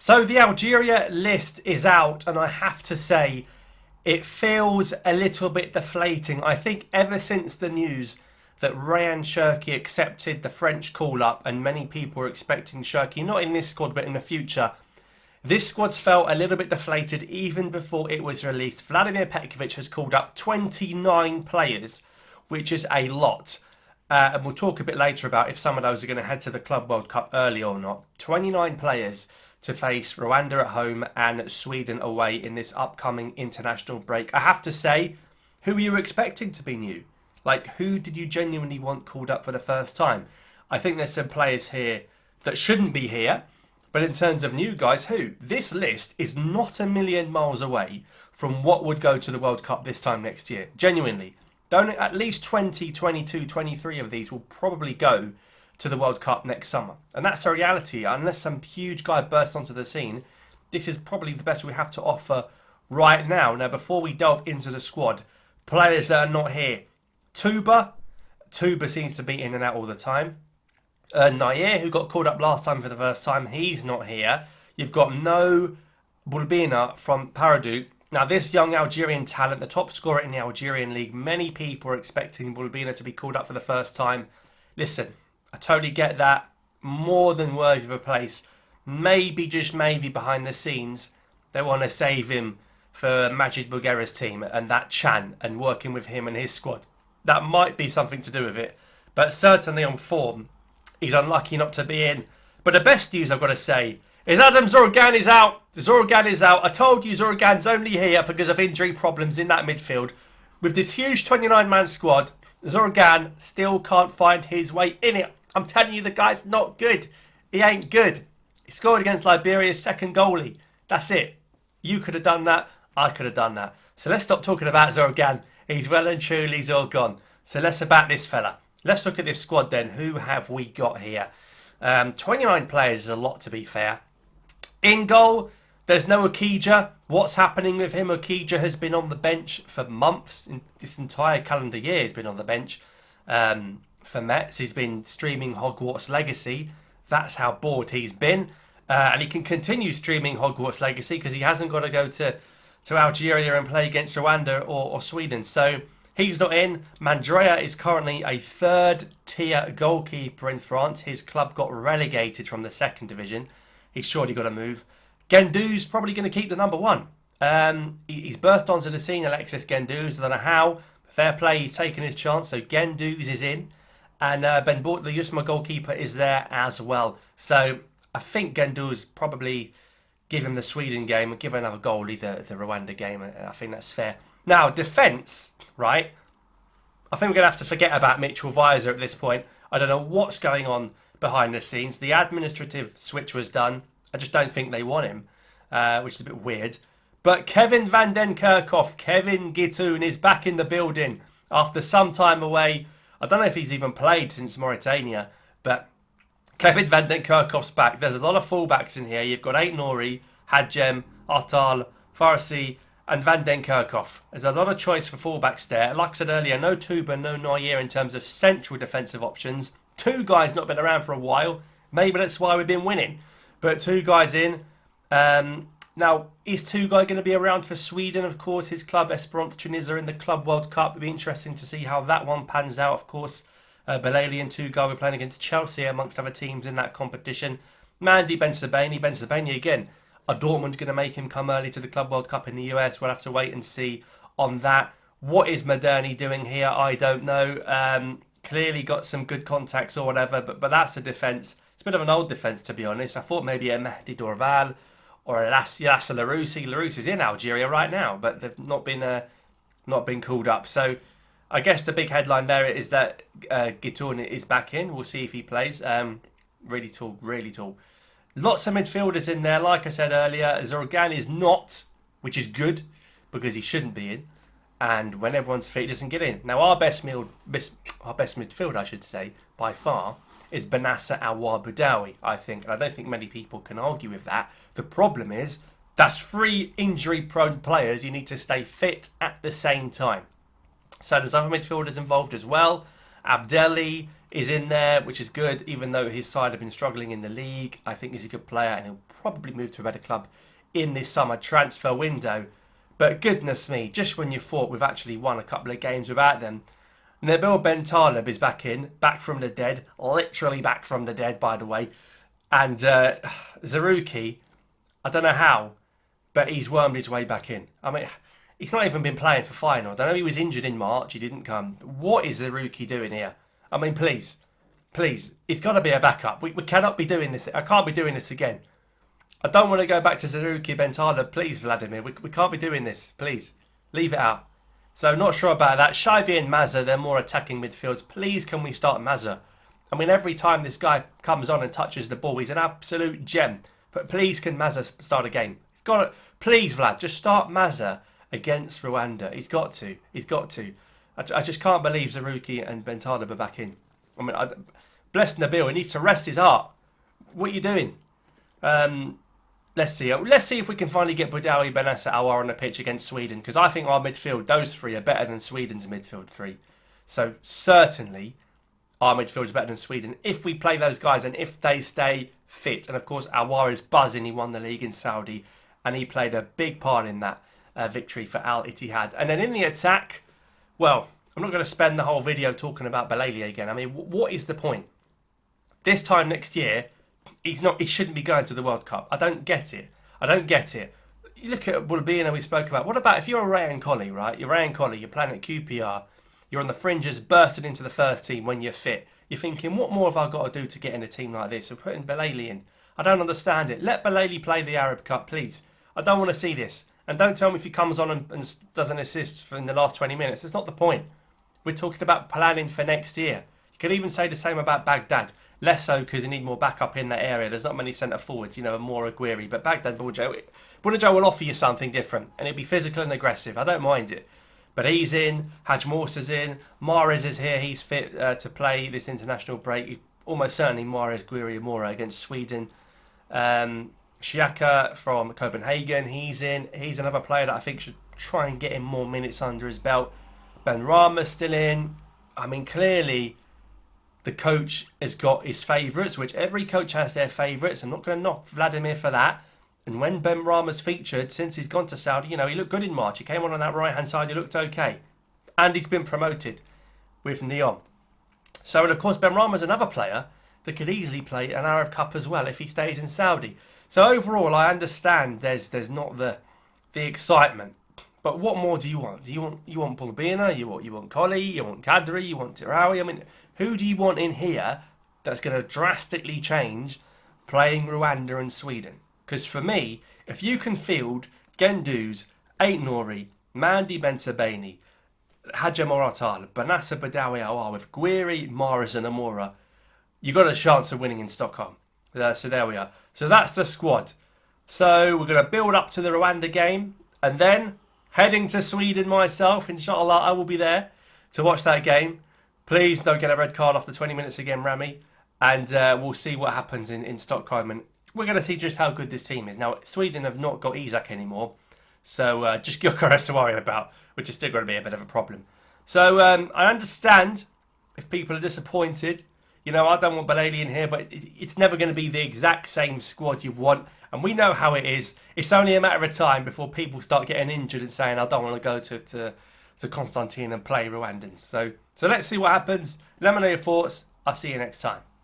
So the Algeria list is out, and I have to say, it feels a little bit deflating. I think ever since the news that Rayan Cherki accepted the French call-up, and many people were expecting Cherki, not in this squad, but in the future, this squad's felt a little bit deflated even before it was released. Vladimir Petkovic has called up 29 players, which is a lot. And we'll talk a bit later about if some of those are going to head to the Club World Cup early or not. 29 players to face Rwanda at home and Sweden away in this upcoming international break. I have to say, who were you expecting to be new? Like, who did you genuinely want called up for the first time? I think there's some players here that shouldn't be here. But in terms of new guys, who? This list is not a million miles away from what would go to the World Cup this time next year. Genuinely. At least 20, 22, 23 of these will probably go to the World Cup next summer. And that's a reality. Unless some huge guy bursts onto the scene, this is probably the best we have to offer right now. Now, before we delve into the squad, players that are not here. Tuba seems to be in and out all the time. Nair, who got called up last time for the first time, he's not here. You've got No Bulbina from Paradou. Now, this young Algerian talent, the top scorer in the Algerian league, many people are expecting Bulbina to be called up for the first time. Listen, I totally get that. More than worthy of a place. Maybe, just maybe, behind the scenes, they want to save him for Majid Bouguera's team and that chant and working with him and his squad. That might be something to do with it. But certainly on form, he's unlucky not to be in. But the best news I've got to say is Adam Zerrouki is out. Zerrouki is out. I told you Zerrouki's only here because of injury problems in that midfield. With this huge 29-man squad, Zerrouki still can't find his way in it. I'm telling you, the guy's not good. He ain't good. He scored against Liberia's second goalie. That's it. You could have done that. I could have done that. So let's stop talking about Zerrouki. He's well and truly all gone. So let's about this fella. Let's look at this squad then. Who have we got here? 29 players is a lot, to be fair. In goal, there's no Okija. What's happening with him? Okija has been on the bench for months. In this entire calendar year, he's been on the bench for Metz. He's been streaming Hogwarts Legacy. That's how bored he's been. And he can continue streaming Hogwarts Legacy because he hasn't got to go to Algeria and play against Rwanda or Sweden. So he's not in. Mandrea is currently a third-tier goalkeeper in France. His club got relegated from the second division. He's surely got to move. Gendou's probably going to keep the number one. He's burst onto the scene, Alexis Gendou's. I don't know how. Fair play, he's taken his chance. So Gendou's is in. And Ben Bort, the Usma goalkeeper, is there as well. So I think Gendou's probably give him the Sweden game and give another goalie the Rwanda game. I think that's fair. Now, defence, right? I think we're going to have to forget about Mitchell Weiser at this point. I don't know what's going on behind the scenes. The administrative switch was done. I just don't think they want him, which is a bit weird. But Kevin van den Kerkhoff, Kevin Gitoon, is back in the building after some time away. I don't know if he's even played since Mauritania, but Kevin van den Kerkhoff's back. There's a lot of fullbacks in here. You've got Ait-Nouri, Hadjem, Artal, Farsi, and van den Kerkhoff. There's a lot of choice for fullbacks there. Like I said earlier, no Tuba, no Nair in terms of central defensive options. Two guys not been around for a while. Maybe that's why we've been winning. But two guys in. Now, is Tugai going to be around for Sweden? Of course, his club, Esperance Tunisia, in the Club World Cup. It'll be interesting to see how that one pans out, of course. Belali and Tugai were playing against Chelsea, amongst other teams in that competition. Mandy Ben-Sebaini again. Are Dortmund going to make him come early to the Club World Cup in the US? We'll have to wait and see on that. What is Moderni doing here? I don't know. Clearly got some good contacts or whatever, but that's the defence. It's a bit of an old defence, to be honest. I thought maybe a Mehdi Dorval or a Yasser Larousse. Larousse is in Algeria right now, but they've not been called up. So I guess the big headline there is that Gitoun is back in. We'll see if he plays. Really tall, really tall. Lots of midfielders in there. Like I said earlier, Zerrouki is not, which is good, because he shouldn't be in. And when everyone's fit, he doesn't get in. Now, our best midfield, I should say, by far, is Benassa Awar Boudawi, I think. And I don't think many people can argue with that. The problem is, that's three injury-prone players. You need to stay fit at the same time. So there's other midfielders involved as well. Abdelli is in there, which is good, even though his side have been struggling in the league. I think he's a good player and he'll probably move to a better club in this summer transfer window. But goodness me, just when you thought we've actually won a couple of games without them, Nabil Bentaleb is back from the dead, literally back from the dead, by the way. And Zerrouki, I don't know how, but he's wormed his way back in. I mean, he's not even been playing for Feyenoord. I know he was injured in March, he didn't come. What is Zerrouki doing here? I mean, please, he's got to be a backup. We cannot be doing this. I can't be doing this again. I don't want to go back to Zerrouki, Bentaleb. Please, Vladimir, we can't be doing this. Please, leave it out. So, not sure about that. Shaibi and Mazza, they're more attacking midfields. Please, can we start Mazza? I mean, every time this guy comes on and touches the ball, he's an absolute gem. But please, can Mazza start a game? He's got to. Please, Vlad, just start Mazza against Rwanda. He's got to. I just can't believe Zerrouki and Bentaleb are back in. I mean, bless Nabil. He needs to rest his heart. What are you doing? Let's see. Let's see if we can finally get Boudaoui, Benassa, Aouar on the pitch against Sweden. Because I think our midfield, those three, are better than Sweden's midfield three. So certainly, our midfield is better than Sweden if we play those guys and if they stay fit. And of course, Aouar is buzzing. He won the league in Saudi, and he played a big part in that victory for Al-Ittihad. And then in the attack, well, I'm not going to spend the whole video talking about Belali again. I mean, what is the point? This time next year, he shouldn't be going to the World Cup. I don't get it. You look at Bulbina we spoke about. What about if you're a Rayan Colley, right? You're Rayan Colley, you're playing at QPR, you're on the fringes, bursting into the first team when you're fit. You're thinking, what more have I got to do to get in a team like this? We're putting Belali in. I don't understand it. Let Belali play the Arab Cup, please. I don't want to see this. And don't tell me if he comes on and does an assist in the last 20 minutes. That's not the point. We're talking about planning for next year. You could even say the same about Baghdad. Less so because you need more backup in that area. There's not many centre forwards, more Aguirre. But Baghdad, Bunajo will offer you something different. And it'll be physical and aggressive. I don't mind it. But he's in. Haj Morsa's in. Mahrez is here. He's fit to play this international break. Almost certainly Mahrez, Aguirre, Mora against Sweden. Xiaka from Copenhagen, he's in. He's another player that I think should try and get him more minutes under his belt. Ben Rama's still in. I mean, clearly, the coach has got his favourites, which every coach has their favourites. I'm not going to knock Vladimir for that. And when Ben Rama's featured, since he's gone to Saudi, he looked good in March. He came on that right-hand side, he looked okay. And he's been promoted with Neon. So, and of course, Ben Rama's another player that could easily play an Arab Cup as well if he stays in Saudi. So overall, I understand there's not the excitement, but what more do you want? Do you want Bulbina? You want Colley? You want Kadri? You want Tirawi? I mean, who do you want in here that's going to drastically change playing Rwanda and Sweden? Because for me, if you can field Genduz, Ait-Nouri, Mandy Bentabeni, Hadja Moratal, Benassa Boudaoui Aouar with Guiri, Mahrez and Amora, you got a chance of winning in Stockholm. So there we are. So that's the squad. So we're going to build up to the Rwanda game and then heading to Sweden myself. Inshallah, I will be there to watch that game. Please don't get a red card after 20 minutes again, Rami. And we'll see what happens in Stockholm. And we're going to see just how good this team is. Now, Sweden have not got Isak anymore. So just Gyökeres to worry about, which is still going to be a bit of a problem. So I understand if people are disappointed. I don't want Belali in here, but it's never going to be the exact same squad you want. And we know how it is. It's only a matter of time before people start getting injured and saying, I don't want to go to Constantine and play Rwandans. So let's see what happens. Let me know your thoughts. I'll see you next time.